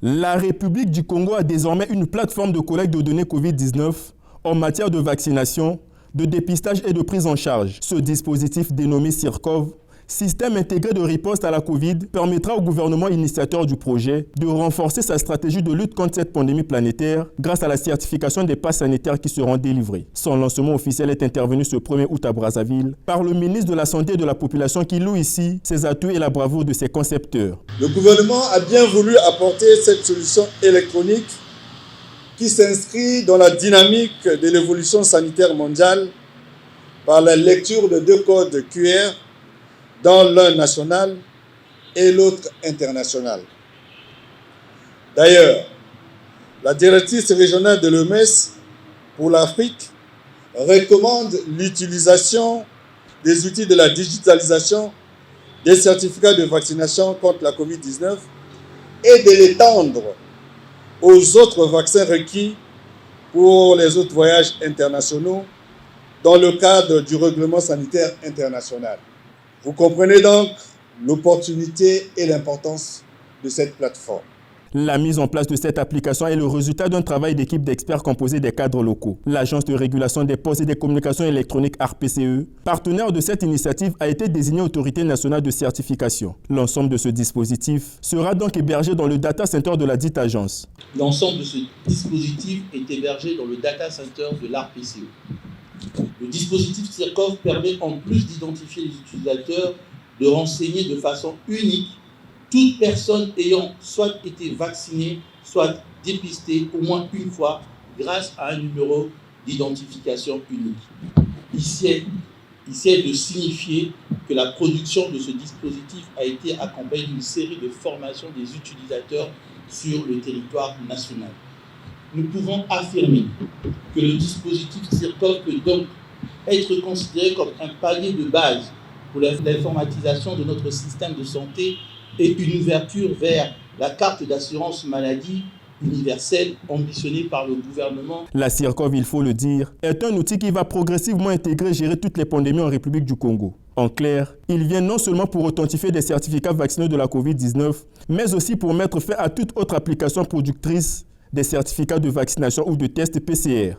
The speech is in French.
La République du Congo a désormais une plateforme de collecte de données Covid-19 en matière de vaccination, de dépistage et de prise en charge. Ce dispositif dénommé CIRCOV, Système intégré de riposte à la Covid, permettra au gouvernement initiateur du projet de renforcer sa stratégie de lutte contre cette pandémie planétaire grâce à la certification des passes sanitaires qui seront délivrés. Son lancement officiel est intervenu ce 1er août à Brazzaville par le ministre de la Santé et de la Population qui loue ici ses atouts et la bravoure de ses concepteurs. Le gouvernement a bien voulu apporter cette solution électronique qui s'inscrit dans la dynamique de l'évolution sanitaire mondiale par la lecture de 2 codes QR, dans l'un national et l'autre international. D'ailleurs, la directrice régionale de l'OMS pour l'Afrique recommande l'utilisation des outils de la digitalisation des certificats de vaccination contre la COVID-19 et de l'étendre aux autres vaccins requis pour les autres voyages internationaux dans le cadre du règlement sanitaire international. Vous comprenez donc l'opportunité et l'importance de cette plateforme. La mise en place de cette application est le résultat d'un travail d'équipe d'experts composé des cadres locaux. L'Agence de régulation des postes et des communications électroniques ARPCE, partenaire de cette initiative, a été désignée autorité nationale de certification. L'ensemble de ce dispositif sera donc hébergé dans le data center de la dite agence. L'ensemble de ce dispositif est hébergé dans le data center de l'ARPCE. Le dispositif CIRCOV permet en plus d'identifier les utilisateurs, de renseigner de façon unique toute personne ayant soit été vaccinée, soit dépistée au moins une fois grâce à un numéro d'identification unique. Ici est de signifier que la production de ce dispositif a été accompagnée d'une série de formations des utilisateurs sur le territoire national. Nous pouvons affirmer que le dispositif CIRCOV peut donc être considéré comme un palier de base pour l'informatisation de notre système de santé et une ouverture vers la carte d'assurance maladie universelle ambitionnée par le gouvernement. La CIRCOV, il faut le dire, est un outil qui va progressivement intégrer et gérer toutes les pandémies en République du Congo. En clair, il vient non seulement pour authentifier des certificats vaccinaux de la COVID-19, mais aussi pour mettre fin à toute autre application productrice des certificats de vaccination ou de tests PCR.